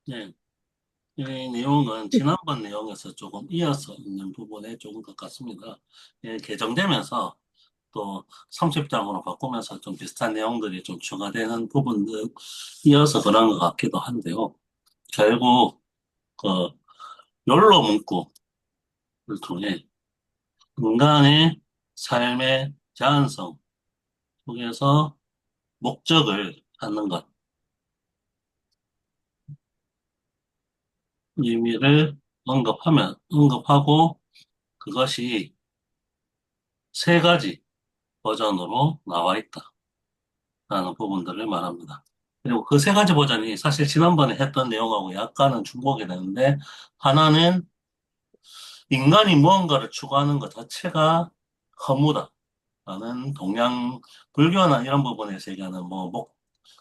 네, 이 내용은 지난번 내용에서 조금 이어서 있는 부분에 조금 가깝습니다. 예, 개정되면서 또 30장으로 바꾸면서 좀 비슷한 내용들이 좀 추가되는 부분들 이어서 그런 것 같기도 한데요. 결국 그 욜로 문구를 통해 인간의 삶의 제한성 속에서 목적을 갖는 것, 의미를 언급하고 그것이 세 가지 버전으로 나와 있다라는 부분들을 말합니다. 그리고 그 세 가지 버전이 사실 지난번에 했던 내용하고 약간은 중복이 되는데, 하나는 인간이 무언가를 추구하는 것 자체가 허무다라는 동양 불교나 이런 부분에서 얘기하는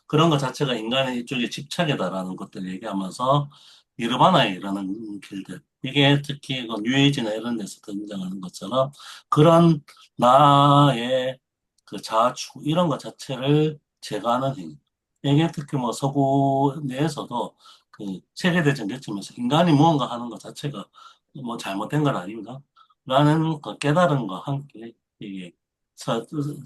그런 것 자체가 인간의 일종의 집착이다라는 것들 얘기하면서 니르바나에 이르는 길들. 이게 특히 그 뉴에이지나 이런 데서 등장하는 것처럼 그런 나의 그 자아추구 이런 것 자체를 제거하는 행위. 이게 특히 뭐 서구 내에서도 그 세계대전 겪으면서 인간이 무언가 하는 것 자체가 뭐 잘못된 건 아닌가? 라는 그 깨달음과 함께 이게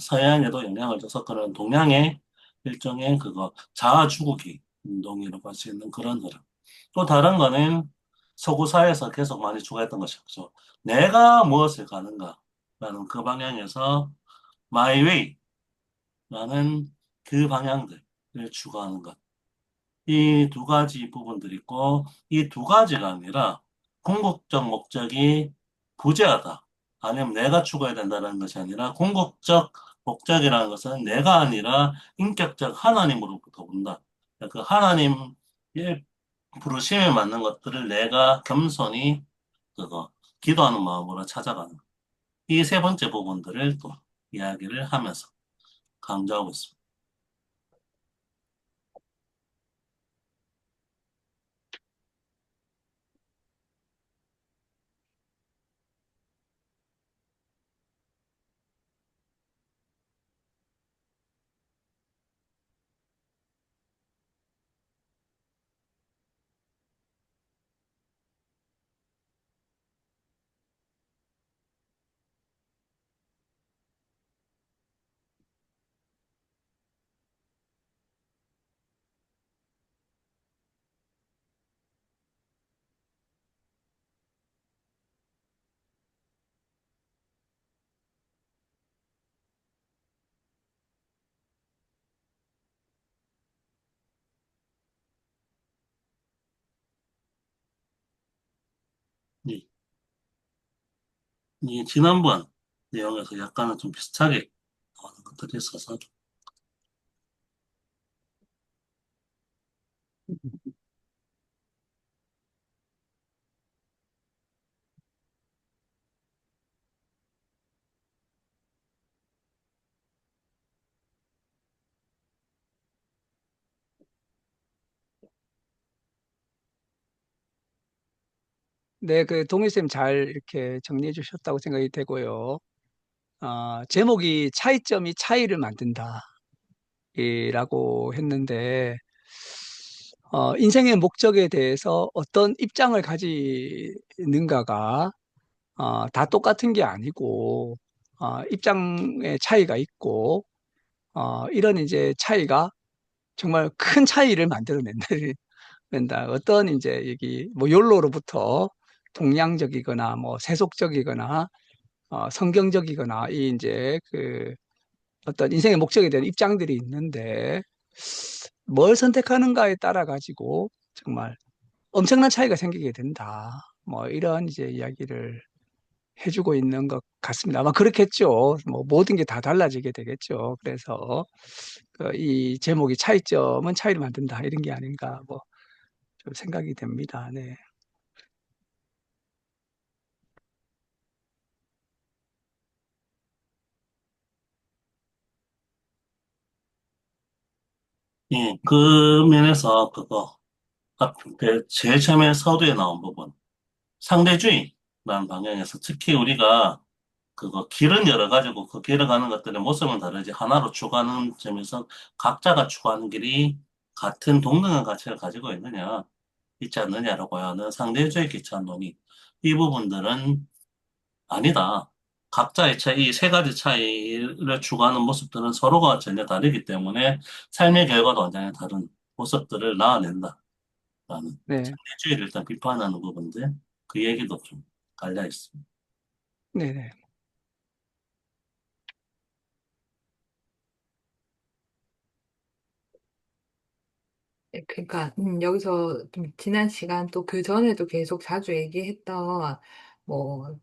서양에도 영향을 줘서 그런 동양의 일종의 그거 자아 죽이기 운동이라고 할 수 있는 그런 흐름. 또 다른 거는 서구 사회에서 계속 많이 추구했던 것이죠. 내가 무엇을 가는가라는 그 방향에서 my way라는 그 방향들을 추구하는 것. 이 두 가지 부분들이 있고, 이 두 가지가 아니라 궁극적 목적이 부재하다. 아니면 내가 추구해야 된다는 것이 아니라 궁극적 목적이라는 것은 내가 아니라 인격적 하나님으로부터 온다. 그 하나님의 부르심에 맞는 것들을 내가 겸손히 그거 기도하는 마음으로 찾아가는 이 세 번째 부분들을 또 이야기를 하면서 강조하고 있습니다. 이, 이 지난번 내용에서 약간은 좀 비슷하게 나오는 것들이 있어서 네, 그 동일쌤 잘 이렇게 정리해 주셨다고 생각이 되고요. 제목이 차이점이 차이를 만든다. 라고 했는데, 인생의 목적에 대해서 어떤 입장을 가지는가가 다 똑같은 게 아니고, 입장의 차이가 있고, 이런 이제 차이가 정말 큰 차이를 만들어낸다. 된다. 어떤 이제 여기 뭐 욜로로부터 동양적이거나 뭐 세속적이거나 성경적이거나 이 이제 그 어떤 인생의 목적에 대한 입장들이 있는데 뭘 선택하는가에 따라 가지고 정말 엄청난 차이가 생기게 된다. 뭐 이런 이제 이야기를 해주고 있는 것 같습니다. 아마 그렇겠죠. 뭐 모든 게 다 달라지게 되겠죠. 그래서 그이 제목이 차이점은 차이를 만든다 이런 게 아닌가 뭐 좀 생각이 됩니다. 네. 예, 그 면에서 제일 처음에 서두에 나온 부분 상대주의라는 방향에서 특히 우리가 그거 길은 여러 가지고 그 길을 가는 것들의 모습은 다르지 하나로 추구하는 점에서 각자가 추구하는 길이 같은 동등한 가치를 가지고 있느냐 있지 않느냐라고 하는 상대주의 기초한 논의. 이 부분들은 아니다. 각자의 차이, 이 세 가지 차이를 추구하는 모습들은 서로가 전혀 다르기 때문에 삶의 결과도 완전히 다른 모습들을 나아낸다라는 네, 상대주의를 일단 비판하는 부분들, 그 얘기도 좀 깔려 있습니다. 네, 네, 네, 그러니까 여기서 좀 지난 시간 또 그 전에도 계속 자주 얘기했던 뭐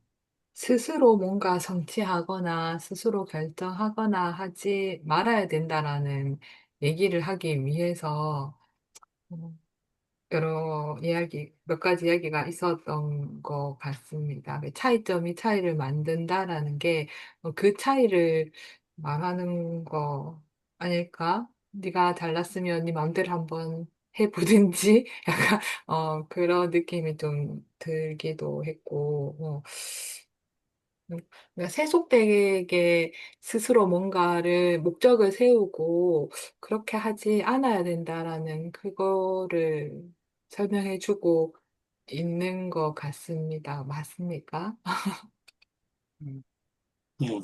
스스로 뭔가 성취하거나 스스로 결정하거나 하지 말아야 된다라는 얘기를 하기 위해서 어, 여러 이야기, 몇 가지 이야기가 있었던 것 같습니다. 그 차이점이 차이를 만든다라는 게 그 차이를 말하는 거 아닐까? 네가 잘났으면 네 마음대로 한번 해보든지 약간 그런 느낌이 좀 들기도 했고 그러니까 세속되게 스스로 뭔가를 목적을 세우고 그렇게 하지 않아야 된다라는 그거를 설명해주고 있는 것 같습니다. 맞습니까? 음,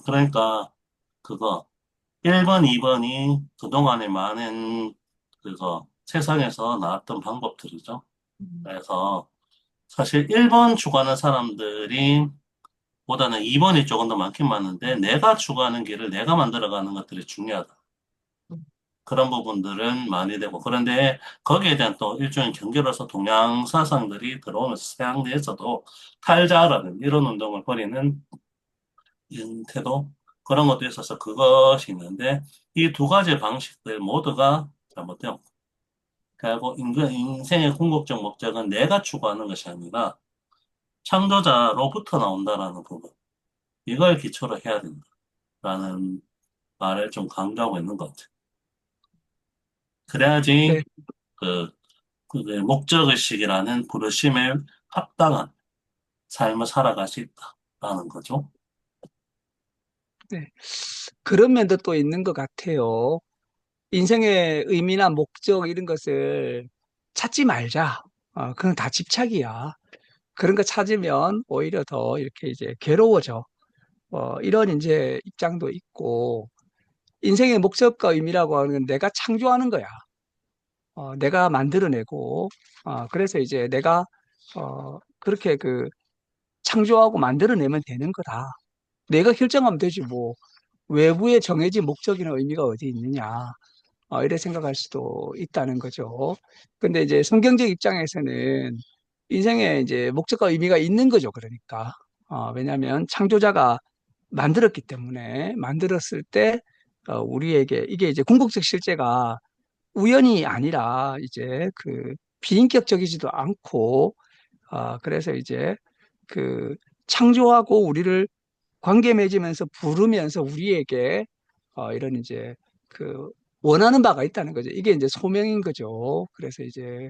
그러니까 그거 1번, 2번이 그동안에 많은 그거 세상에서 나왔던 방법들이죠. 음, 그래서 사실 1번 추구하는 사람들이 보다는 2번이 조금 더 많긴 많은데 내가 추구하는 길을 내가 만들어가는 것들이 중요하다. 음, 그런 부분들은 많이 되고 그런데 거기에 대한 또 일종의 경계로서 동양 사상들이 들어오면서 서양 내에서도 탈자라는 이런 운동을 벌이는 태도 그런 것도 있어서 그것이 있는데 이 두 가지 방식들 모두가 잘못되고 결국 인생의 궁극적 목적은 내가 추구하는 것이 아니라 창조자로부터 나온다라는 부분 이걸 기초로 해야 된다라는 말을 좀 강조하고 있는 것 같아요. 그래야지 네, 그, 그 목적의식이라는 부르심에 합당한 삶을 살아갈 수 있다라는 거죠. 네. 그런 면도 또 있는 것 같아요. 인생의 의미나 목적 이런 것을 찾지 말자. 그건 다 집착이야. 그런 거 찾으면 오히려 더 이렇게 이제 괴로워져. 이런 이제 입장도 있고, 인생의 목적과 의미라고 하는 건 내가 창조하는 거야. 내가 만들어내고, 그래서 이제 내가, 그렇게 그 창조하고 만들어내면 되는 거다. 내가 결정하면 되지, 뭐. 외부에 정해진 목적이나 의미가 어디 있느냐. 이래 생각할 수도 있다는 거죠. 근데 이제 성경적 입장에서는 인생에 이제 목적과 의미가 있는 거죠. 그러니까. 왜냐하면 창조자가 만들었기 때문에 만들었을 때 우리에게 이게 이제 궁극적 실제가 우연이 아니라 이제 그 비인격적이지도 않고 그래서 이제 그 창조하고 우리를 관계 맺으면서 부르면서 우리에게 이런 이제 그 원하는 바가 있다는 거죠. 이게 이제 소명인 거죠. 그래서 이제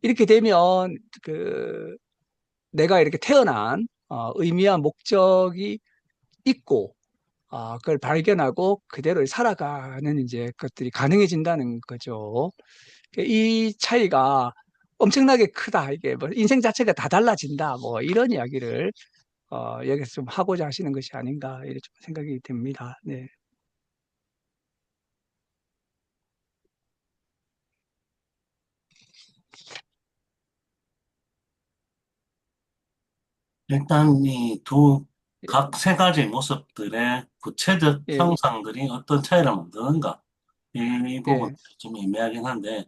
이렇게 되면 그 내가 이렇게 태어난 의미와 목적이 있고 그걸 발견하고 그대로 살아가는 이제 것들이 가능해진다는 거죠. 이 차이가 엄청나게 크다. 이게 뭐 인생 자체가 다 달라진다. 뭐 이런 이야기를 여기서 좀 하고자 하시는 것이 아닌가 이렇게 좀 생각이 됩니다. 네, 일단 각 세 가지 모습들의 구체적 예, 형상들이 어떤 차이를 만드는가. 이 부분 예, 좀 애매하긴 한데,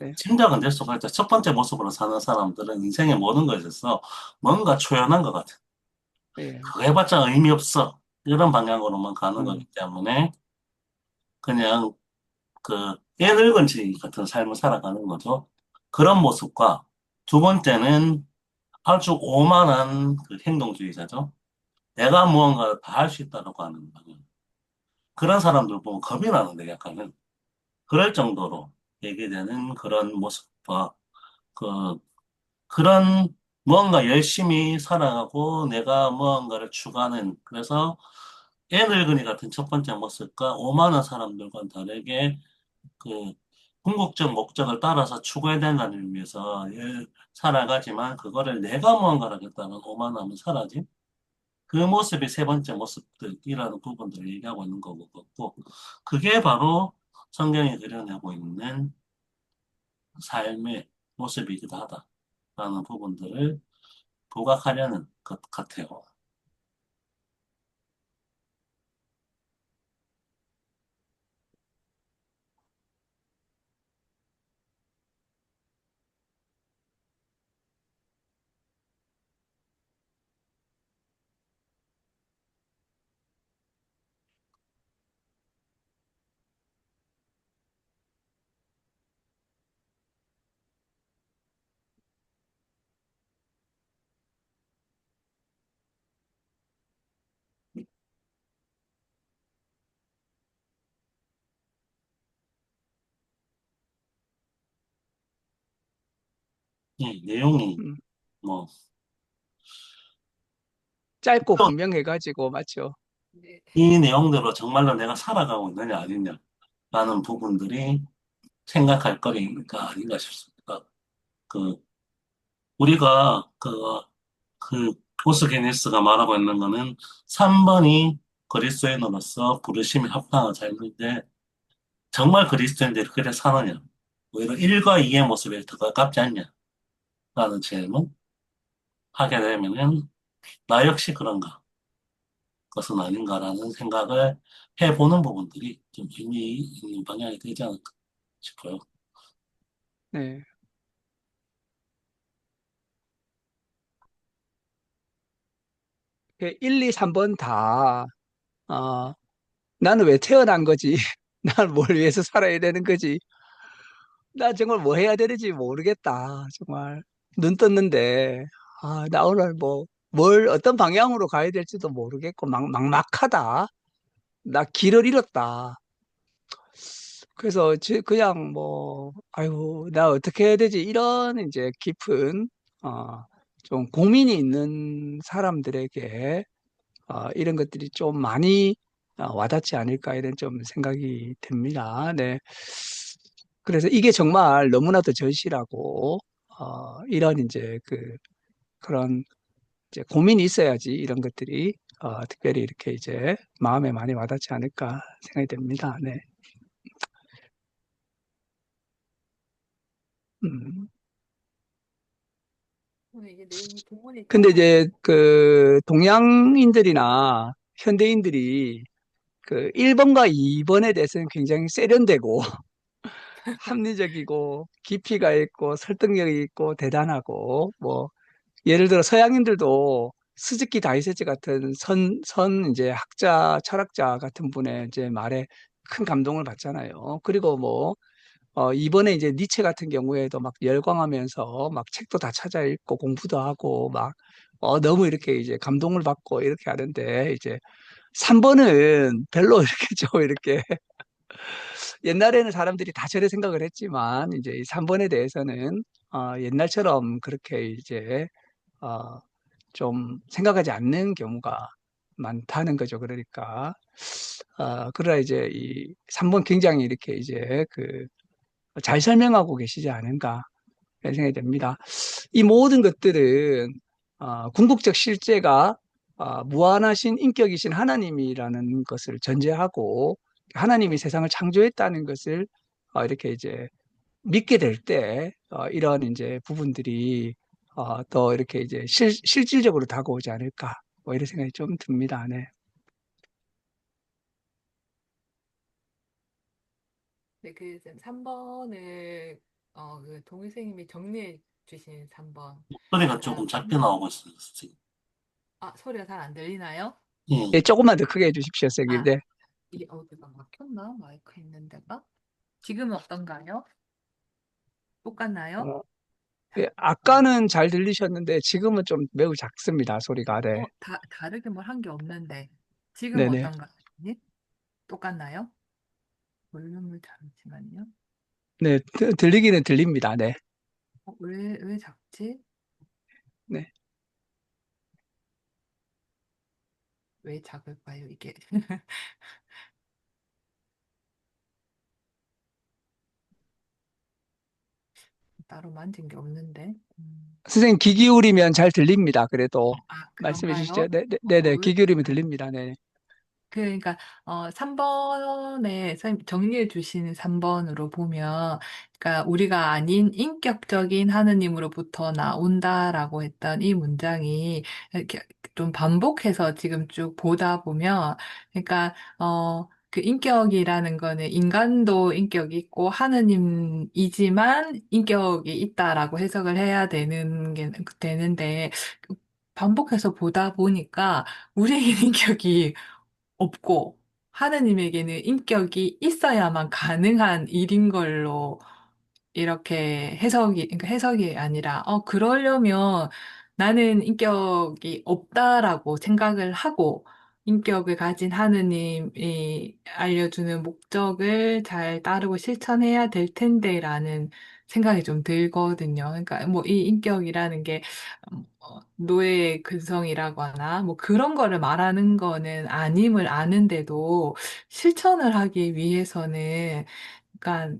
예, 짐작은 될 수가 있죠. 첫 번째 모습으로 사는 사람들은 인생의 모든 것에 있어서 뭔가 초연한 것 같아. 예, 그거 해봤자 의미 없어. 이런 방향으로만 가는 거기 음, 때문에 그냥 그 깨늙은지 같은 삶을 살아가는 거죠. 그런 모습과 두 번째는 아주 오만한 그 행동주의자죠. 내가 무언가를 다 할 수 있다고 하는 방향. 그런 사람들 보면 겁이 나는데 약간은 그럴 정도로 얘기되는 그런 모습과 그 그런 무언가 열심히 살아가고 내가 무언가를 추구하는 그래서 애늙은이 같은 첫 번째 모습과 오만한 사람들과는 다르게 그 궁극적 목적을 따라서 추구해야 된다는 의미에서 살아가지만 그거를 내가 무언가를 하겠다는 오만함은 사라진 그 모습이 세 번째 모습들이라는 부분들을 얘기하고 있는 거고 같고 그게 바로 성경이 그려내고 있는 삶의 모습이기도 하다라는 부분들을 부각하려는 것 같아요. 이 내용이 음, 뭐 짧고 분명해가지고, 맞죠? 네. 이 내용대로 정말로 내가 살아가고 있느냐 아니냐라는 부분들이 생각할 거리가 아닌가 싶습니다. 그 우리가 그 오스게니스가 말하고 있는 거는 3번이 그리스도인으로서 부르심이 합당한 삶인데 정말 그리스도인들이 그래 사느냐? 오히려 1과 2의 모습에 더 가깝지 않냐? 라는 질문 하게 되면은 나 역시 그런가? 그것은 아닌가라는 생각을 해보는 부분들이 좀 의미 있는 방향이 되지 않을까 싶어요. 네. 1, 2, 3번 다, 어, 나는 왜 태어난 거지? 난 뭘 위해서 살아야 되는 거지? 나 정말 뭐 해야 되는지 모르겠다. 정말. 눈 떴는데, 나 오늘 뭐, 어떤 방향으로 가야 될지도 모르겠고, 막막하다. 나 길을 잃었다. 그래서 그냥 뭐, 아이고, 나 어떻게 해야 되지? 이런 이제 깊은, 어, 좀 고민이 있는 사람들에게, 이런 것들이 좀 많이 와닿지 않을까 이런 좀 생각이 듭니다. 네. 그래서 이게 정말 너무나도 절실하고, 이런 이제 그런 이제 고민이 있어야지 이런 것들이, 특별히 이렇게 이제 마음에 많이 와닿지 않을까 생각이 됩니다. 네. 음. 오늘 이게 내용이 본문이 근데 쫙 이제 그 동양인들이나 현대인들이 그 1번과 2번에 대해서는 굉장히 세련되고 합리적이고 깊이가 있고 설득력이 있고 대단하고 뭐 예를 들어 서양인들도 스즈키 다이세치 같은 선 이제 학자 철학자 같은 분의 이제 말에 큰 감동을 받잖아요. 그리고 뭐 이번에 이제 니체 같은 경우에도 막 열광하면서 막 책도 다 찾아 읽고 공부도 하고 막 너무 이렇게 이제 감동을 받고 이렇게 하는데 이제 3번은 별로 이렇게 좀 이렇게 옛날에는 사람들이 다 저래 생각을 했지만 이제 이 3번에 대해서는 옛날처럼 그렇게 이제 어, 좀 생각하지 않는 경우가 많다는 거죠. 그러니까 그러나 이제 이 3번 굉장히 이렇게 이제 잘 설명하고 계시지 않은가 이런 생각이 됩니다. 이 모든 것들은 궁극적 실제가 무한하신 인격이신 하나님이라는 것을 전제하고 하나님이 세상을 창조했다는 것을 이렇게 이제 믿게 될 때 이런 이제 부분들이 더 이렇게 이제 실질적으로 다가오지 않을까 뭐 이런 생각이 좀 듭니다. 네. 네, 그 3번을 그 동일 선생님이 정리해 주신 3번. 소리가 아, 조금 작게 나오고 있어요, 지금. 소리가 잘 안 들리나요? 예, 예, 조금만 더 크게 해주십시오, 선생님. 아, 네. 이게 어디가 막혔나? 마이크 있는 데가? 지금은 어떤가요? 똑같나요? 어, 예, 아까는 잘 들리셨는데 지금은 좀 매우 작습니다, 소리가. 네. 다르게 뭘 한 게 없는데. 지금 네네. 어떤가요? 네? 똑같나요? 볼륨을 잠시만요. 네, 들리기는 들립니다. 네. 왜 작지? 네. 왜 작을까요, 이게? 따로 만진 게 없는데. 선생님, 귀 기울이면 잘 들립니다. 그래도 아, 말씀해 주시죠. 그런가요? 네, 네, 네, 네. 왜? 귀 기울이면 들립니다. 네. 그러니까 3번에 선생님 정리해 주시는 3번으로 보면 그러니까 우리가 아닌 인격적인 하느님으로부터 나온다라고 했던 이 문장이 이렇게 좀 반복해서 지금 쭉 보다 보면 그러니까 그 인격이라는 거는 인간도 인격이 있고 하느님이지만 인격이 있다라고 해석을 해야 되는데 반복해서 보다 보니까 우리에게는 인격이 없고 하느님에게는 인격이 있어야만 가능한 일인 걸로 이렇게 그러니까 해석이 아니라, 그러려면 나는 인격이 없다라고 생각을 하고, 인격을 가진 하느님이 알려주는 목적을 잘 따르고 실천해야 될 텐데라는 생각이 좀 들거든요. 그러니까 뭐 이 인격이라는 게 노예의 근성이라거나 뭐 그런 거를 말하는 거는 아님을 아는데도 실천을 하기 위해서는 그러니까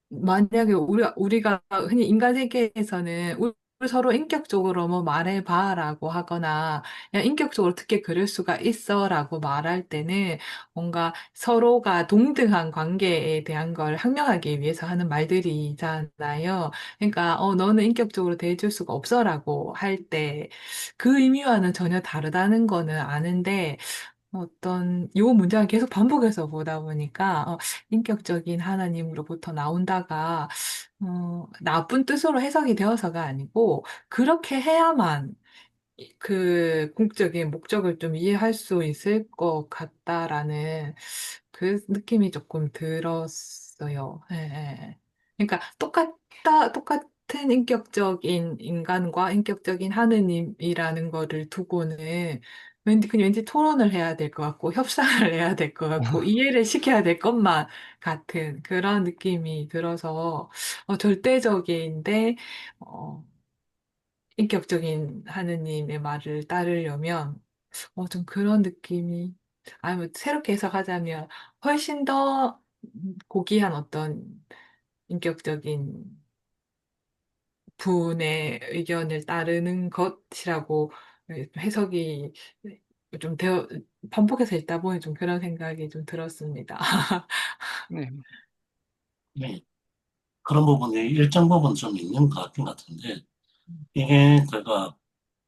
만약에 우리가 흔히 인간 세계에서는 우리 서로 인격적으로 뭐 말해봐라고 하거나, 야, 인격적으로 어떻게 그럴 수가 있어라고 말할 때는 뭔가 서로가 동등한 관계에 대한 걸 항명하기 위해서 하는 말들이잖아요. 그러니까, 너는 인격적으로 대해줄 수가 없어라고 할 때 그 의미와는 전혀 다르다는 거는 아는데, 요 문장을 계속 반복해서 보다 보니까, 인격적인 하나님으로부터 나온다가, 나쁜 뜻으로 해석이 되어서가 아니고, 그렇게 해야만 그 공적인 목적을 좀 이해할 수 있을 것 같다라는 그 느낌이 조금 들었어요. 예, 예. 예. 그러니까 똑같은 인격적인 인간과 인격적인 하느님이라는 거를 두고는 왠지 토론을 해야 될 것 같고, 협상을 해야 될 것 같고, 이해를 시켜야 될 것만 같은 그런 느낌이 들어서, 절대적인데, 어, 인격적인 하느님의 말을 따르려면, 좀 그런 느낌이, 아니면 새롭게 해석하자면, 훨씬 더 고귀한 어떤 인격적인 분의 의견을 따르는 것이라고 해석이 좀 반복해서 읽다 보니 좀 그런 생각이 좀 들었습니다. 네. 네. 그런 부분이 일정 부분 좀 있는 것 같긴 같은데, 이게 제가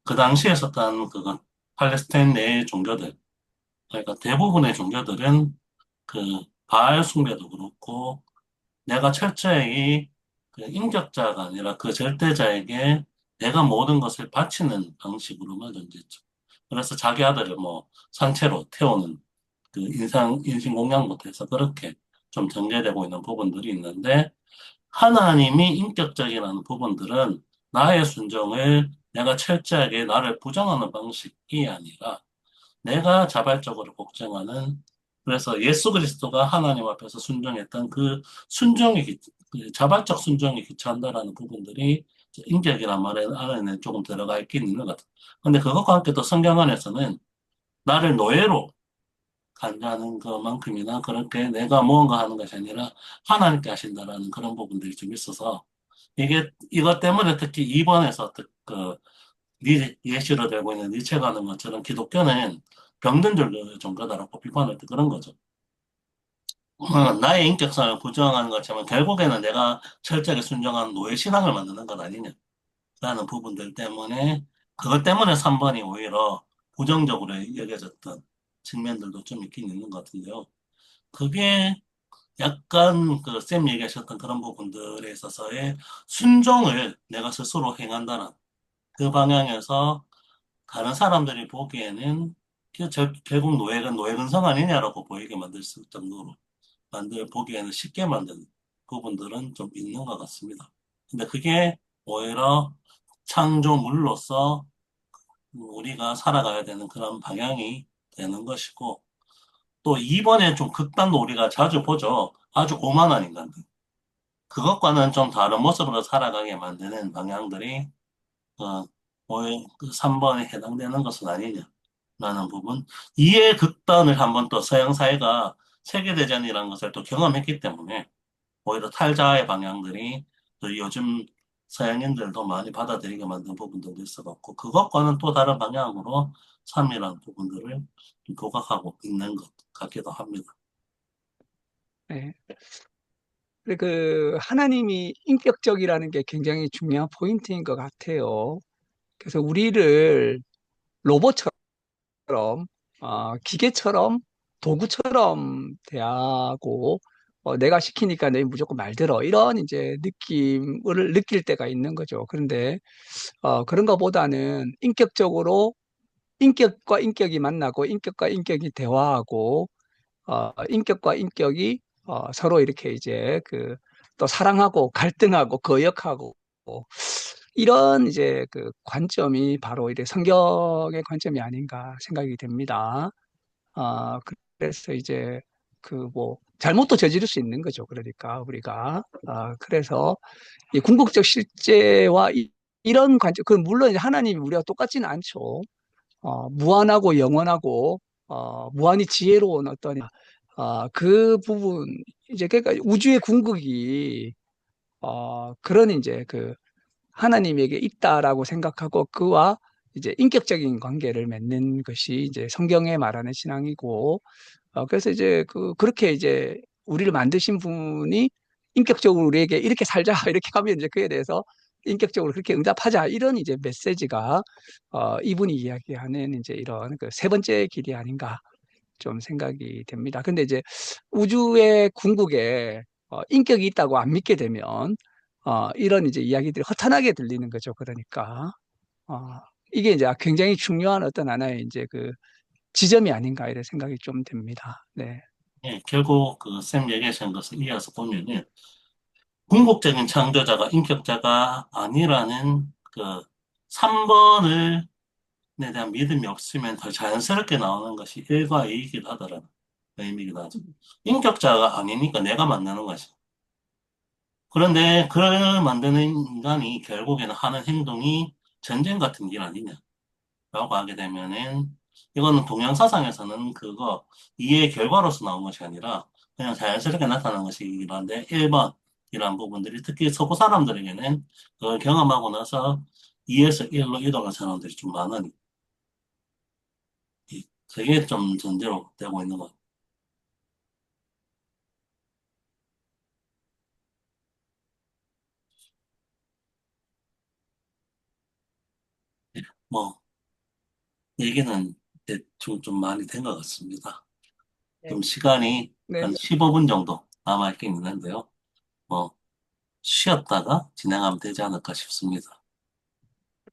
그 당시에 썼던 그건 팔레스타인 내 종교들, 그러니까 대부분의 종교들은 그 바알 숭배도 그렇고, 내가 철저히 그 인격자가 아니라 그 절대자에게 내가 모든 것을 바치는 방식으로만 존재했죠. 그래서 자기 아들을 뭐 산채로 태우는 그 인신공양부터 해서 그렇게 좀 전개되고 있는 부분들이 있는데, 하나님이 인격적이라는 부분들은 나의 순종을 내가 철저하게 나를 부정하는 방식이 아니라 내가 자발적으로 복종하는, 그래서 예수 그리스도가 하나님 앞에서 순종했던 그 그 자발적 순종이 기초한다라는 부분들이 인격이란 말에 안에는 조금 들어가 있긴 있는 것 같아요. 근데 그것과 함께 또 성경 안에서는 나를 노예로 간다는 것만큼이나 그렇게 내가 무언가 하는 것이 아니라 하나님께 하신다라는 그런 부분들이 좀 있어서, 이것 때문에 특히 2번에서 예시로 들고 있는 니체가 하는 것처럼 기독교는 병든 종교다라고 비판할 때 그런 거죠. 나의 인격성을 부정하는 것처럼 결국에는 내가 철저하게 순종하는 노예 신앙을 만드는 것 아니냐라는 부분들 때문에, 그것 때문에 3번이 오히려 부정적으로 여겨졌던 측면들도 좀 있긴 있는 것 같은데요. 그게 약간 그 쌤 얘기하셨던 그런 부분들에 있어서의 순종을 내가 스스로 행한다는 그 방향에서 다른 사람들이 보기에는 결국 노예 근성 아니냐라고 보이게 만들 정도로 보기에는 쉽게 만든 부분들은 좀 있는 것 같습니다. 근데 그게 오히려 창조물로서 우리가 살아가야 되는 그런 방향이 되는 것이고, 또 이번에 좀 극단도 우리가 자주 보죠. 아주 오만한 인간들. 그것과는 좀 다른 모습으로 살아가게 만드는 방향들이 어, 그 3번에 해당되는 것은 아니냐라는 부분. 이해 극단을 한번 또 서양 사회가 세계대전이라는 것을 또 경험했기 때문에 오히려 탈자의 방향들이 또 요즘 서양인들도 많이 받아들이게 만든 부분들도 있어갖고, 그것과는 또 다른 방향으로 삶이라는 부분들을 좀 교각하고 있는 것 같기도 합니다. 네. 근데 그 하나님이 인격적이라는 게 굉장히 중요한 포인트인 것 같아요. 그래서 우리를 로봇처럼, 기계처럼, 도구처럼 대하고, 내가 시키니까 너희 무조건 말 들어. 이런 이제 느낌을 느낄 때가 있는 거죠. 그런데, 그런 것보다는 인격적으로 인격과 인격이 만나고, 인격과 인격이 대화하고, 인격과 인격이 서로 이렇게 이제 또 사랑하고 갈등하고 거역하고 이런 이제 그 관점이 바로 이제 성경의 관점이 아닌가 생각이 됩니다. 아, 그래서 이제 그 뭐 잘못도 저지를 수 있는 거죠. 그러니까 우리가 그래서 이 궁극적 실제와 이런 관점, 그 물론 이제 하나님이 우리가 똑같지는 않죠. 무한하고 영원하고 무한히 지혜로운 어떤 그 부분 이제 그러니까 우주의 궁극이 그런 이제 그 하나님에게 있다라고 생각하고 그와 이제 인격적인 관계를 맺는 것이 이제 성경에 말하는 신앙이고 그래서 이제 그렇게 이제 우리를 만드신 분이 인격적으로 우리에게 이렇게 살자 이렇게 하면 이제 그에 대해서 인격적으로 그렇게 응답하자 이런 이제 메시지가 이분이 이야기하는 이제 이런 그 세 번째 길이 아닌가 좀 생각이 됩니다. 근데 이제 우주의 궁극에 인격이 있다고 안 믿게 되면 이런 이제 이야기들이 허탄하게 들리는 거죠. 그러니까 어, 이게 이제 굉장히 중요한 어떤 하나의 이제 그 지점이 아닌가 이런 생각이 좀 듭니다. 네. 예, 결국 그 쌤 얘기하신 것을 이어서 보면은, 궁극적인 창조자가 인격자가 아니라는 그 3번을 에 대한 믿음이 없으면 더 자연스럽게 나오는 것이 일과이기도 하더라고요. 의미기도 하죠. 인격자가 아니니까 내가 만드는 것이. 그런데 그걸 만드는 인간이 결국에는 하는 행동이 전쟁 같은 일 아니냐라고 하게 되면은, 이거는 동양사상에서는 그거 이해의 결과로서 나온 것이 아니라 그냥 자연스럽게 나타난 것이긴 한데, 1번 이런 부분들이 특히 서구 사람들에게는 그걸 경험하고 나서 2에서 1로 이동한 사람들이 좀 많으니 그게 좀 전제로 되고 있는 것 같아요. 뭐 얘기는 대충 좀 많이 된 것 같습니다. 네. 좀 시간이 네. 한 15분 정도 남아있긴 있는데요. 뭐 쉬었다가 진행하면 되지 않을까 싶습니다.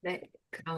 네. 그럼